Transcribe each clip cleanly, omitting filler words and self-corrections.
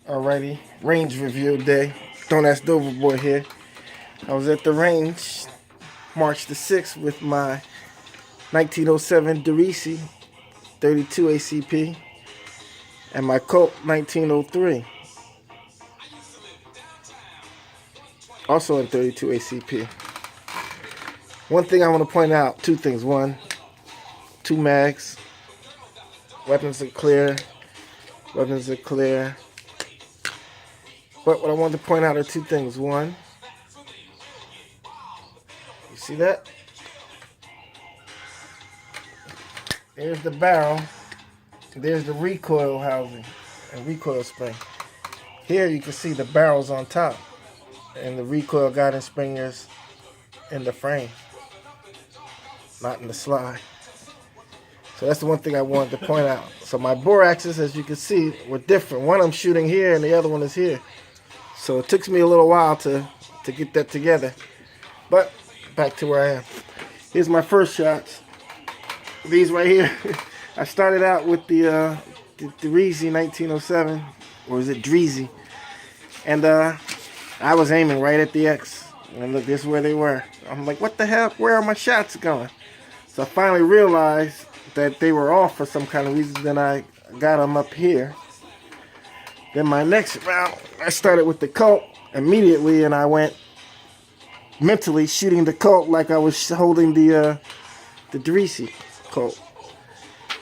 Alrighty, range review day. Don't Ask Dover Boy here. I was at the range March the 6th with my 1907 Dreyse 32 ACP and my Colt 1903. Also in 32 ACP. One thing I want to point out, two things. One, two mags. Weapons are clear. Weapons are clear. But what I wanted to point out are two things. One, you see that? There's the barrel. There's the recoil housing and recoil spring. Here you can see the barrel's on top and the recoil guidance spring is in the frame, not in the slide. So that's the one thing I wanted to point out. So my bore axes, as you can see, were different. One I'm shooting here and the other one is here. So it took me a little while to get that together. But back to where I am. Here's my first shots. These right here. I started out with the Dreyse 1907, or is it Dreyse? And I was aiming right at the X. And look, this is where they were. I'm like, what the hell? Where are my shots going? So I finally realized that they were off for some kind of reason. Then I got them up here. Then my next round, I started with the Colt immediately, and I went mentally shooting the Colt like I was holding the Dreyse Colt.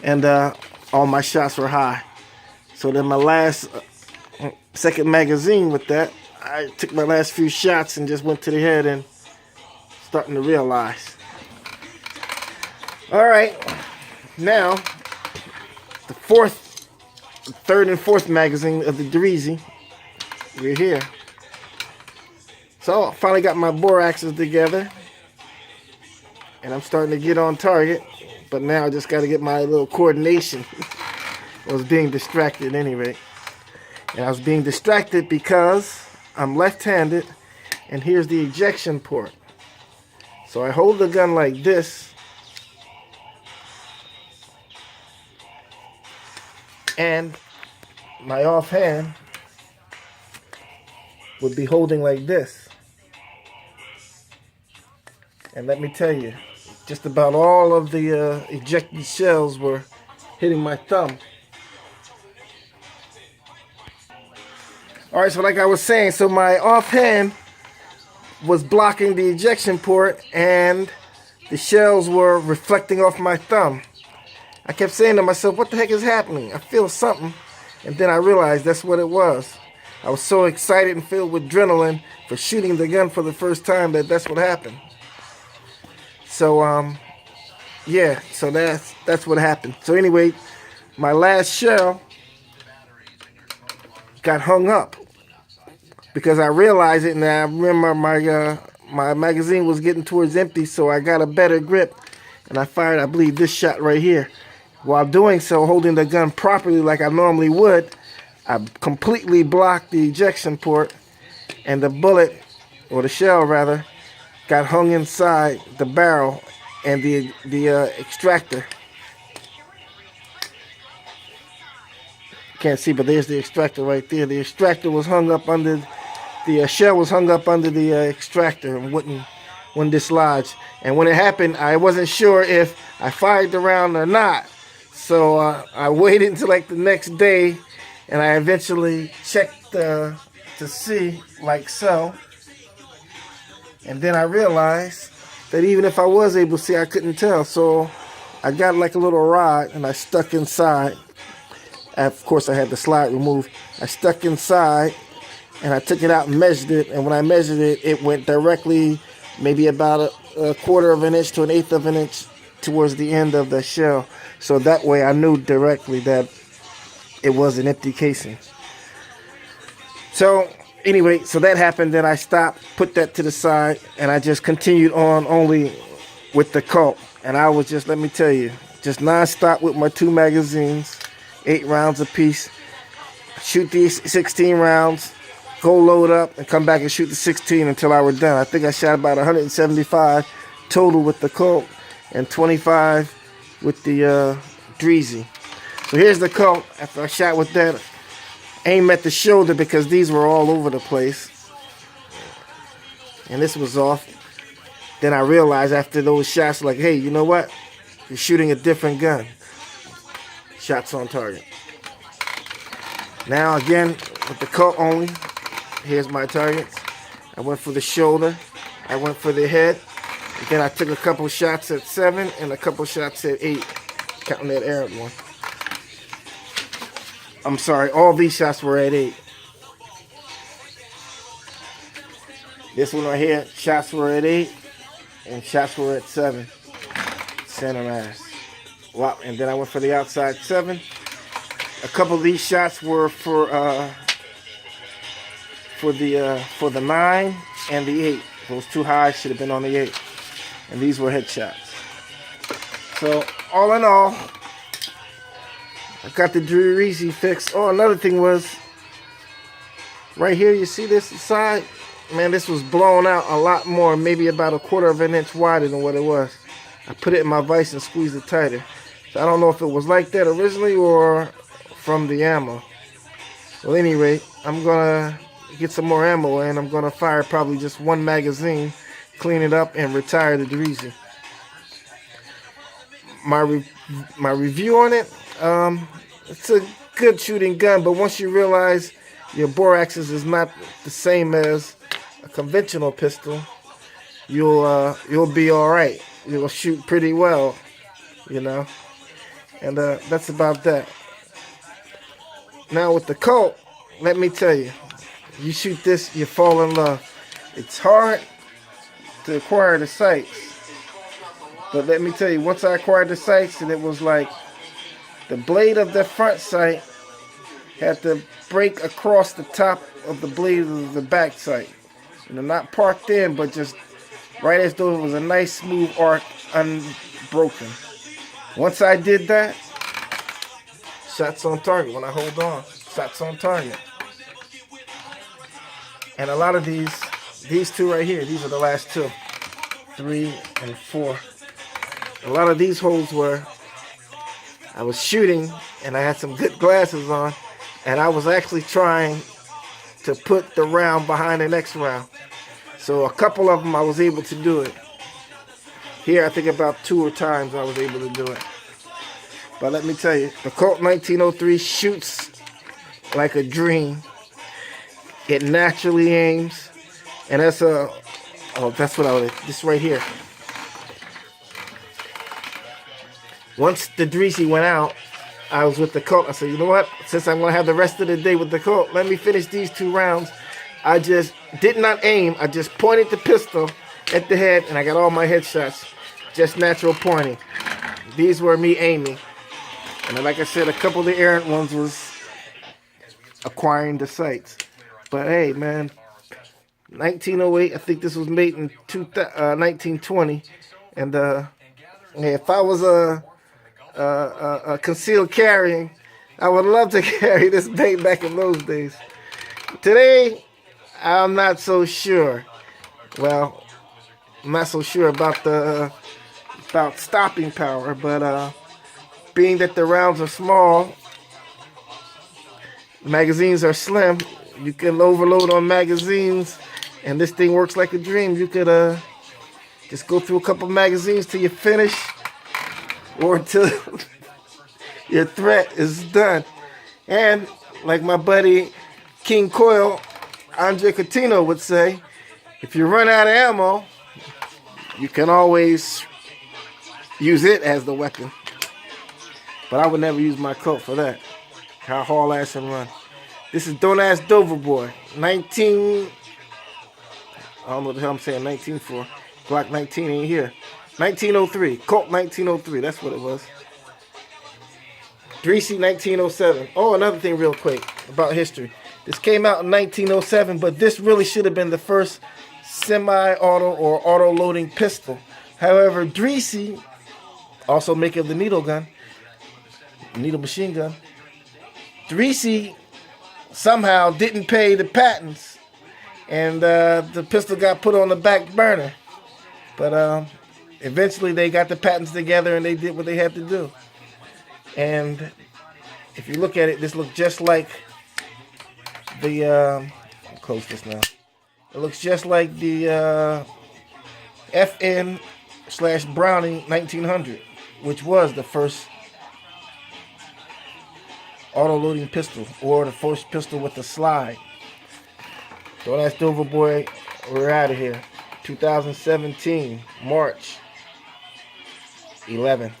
And all my shots were high. So then my last second magazine with that, I took my last few shots and just went to the head and starting to realize. All right, now the third and fourth magazine of the Dreyse. We're here. So I finally got my bore axes together, and I'm starting to get on target. But now I just got to get my little coordination. I was being distracted at any rate. And I was being distracted because I'm left-handed, and here's the ejection port. So I hold the gun like this, and my offhand would be holding like this. And let me tell you, just about all of the ejected shells were hitting my thumb. Alright, so like I was saying, so my offhand was blocking the ejection port and the shells were reflecting off my thumb. I kept saying to myself, what the heck is happening? I feel something. And then I realized that's what it was. I was so excited and filled with adrenaline for shooting the gun for the first time that's what happened. So, yeah, so that's what happened. So anyway, my last shell got hung up because I realized it, and I remember my magazine was getting towards empty, so I got a better grip, and I fired, I believe, this shot right here. While doing so, holding the gun properly like I normally would, I completely blocked the ejection port, and the bullet, or the shell rather, got hung inside the barrel and the extractor. Can't see, but there's the extractor right there. The extractor was hung up under, the shell was hung up under the extractor and wouldn't dislodge. And when it happened, I wasn't sure if I fired the round or not. So I waited until like the next day, and I eventually checked to see, like so. And then I realized that even if I was able to see, I couldn't tell. So I got like a little rod and I stuck inside. Of course, I had the slide removed. I stuck inside and I took it out and measured it. And when I measured it, it went directly maybe about a quarter of an inch to an eighth of an inch towards the end of the shell. So that way I knew directly that it was an empty casing. So anyway, so that happened, then I stopped, put that to the side, and I just continued on only with the Colt. And I was just, let me tell you, just non-stop with my two magazines, 8 rounds apiece, shoot these 16 rounds, go load up, and come back and shoot the 16 until I were done. I think I shot about 175 total with the Colt and 25 with the Dreyse. So here's the Colt. After I shot with that, aim at the shoulder because these were all over the place. And this was off. Then I realized after those shots, like, hey, you know what? You're shooting a different gun. Shots on target. Now again, with the Colt only, here's my targets. I went for the shoulder. I went for the head. And then I took a couple shots at 7 and a couple shots at 8. Counting that errant one. I'm sorry, all these shots were at 8. This one right here, shots were at 8 and shots were at 7. Center mass. Wow, and then I went for the outside 7. A couple of these shots were for the 9 and the 8. Those two highs should have been on the 8. And these were headshots. So all in all, I got the Dreyse fixed. Oh, another thing was, right here, you see this side? Man, this was blown out a lot more, maybe about 1/4 of an inch wider than what it was. I put it in my vise and squeezed it tighter. So I don't know if it was like that originally or from the ammo. Well, anyway, I'm gonna get some more ammo and I'm gonna fire probably just one magazine, clean it up, and retire the Dreyse. My review on it, it's a good shooting gun, but once you realize your bore axis is not the same as a conventional pistol, you'll be all right. You'll shoot pretty well, you know. And that's about that. Now with the Colt, let me tell you, you shoot this, you fall in love. It's hard to acquire the sights, but let me tell you, once I acquired the sights, and it was like the blade of the front sight had to break across the top of the blade of the back sight. You know, not parked in, but just right as though it was a nice smooth arc, unbroken. Once I did that, shots on target. When I hold on, shots on target. And a lot of these two right here, these are the last two, 3 and 4. A lot of these holes were, I was shooting and I had some good glasses on, and I was actually trying to put the round behind the next round. So a couple of them I was able to do it. Here I think about 2 times I was able to do it. But let me tell you, the Colt 1903 shoots like a dream. It naturally aims, and that's that's what I would, this right here. Once the Dreyse went out, I was with the Colt. I said, you know what? Since I'm going to have the rest of the day with the Colt, let me finish these 2 rounds. I just did not aim. I just pointed the pistol at the head, and I got all my headshots. Just natural pointing. These were me aiming. And like I said, a couple of the errant ones was acquiring the sights. But hey, man, 1908, I think this was made in 1920. And hey, if I was a concealed carrying, I would love to carry this bait back in those days. Today, I'm not so sure. Well, I'm not so sure about about stopping power, but being that the rounds are small, magazines are slim, you can overload on magazines, and this thing works like a dream. You could just go through a couple magazines till you finish, or till your threat is done. And like my buddy King Coil, Andre Coutinho would say, if you run out of ammo, you can always use it as the weapon. But I would never use my Colt for that. How haul ass and run. This is Don't Ask Dover Boy. I don't know what the hell I'm saying 19 for. Glock 19 ain't here. 1903. Colt 1903. That's what it was. Dreyse 1907. Oh, another thing real quick about history. This came out in 1907, but this really should have been the first semi-auto or auto-loading pistol. However, Dreyse, also maker of the needle gun, needle machine gun, Dreyse somehow didn't pay the patents, and the pistol got put on the back burner. But eventually they got the patents together and they did what they had to do. And if you look at it, this looked just like the close this now. It looks just like the FN/Browning 1900, which was the first auto-loading pistol, or the first pistol with the slide. So that's Dover Boy. We're out of here. 2017, March 11th.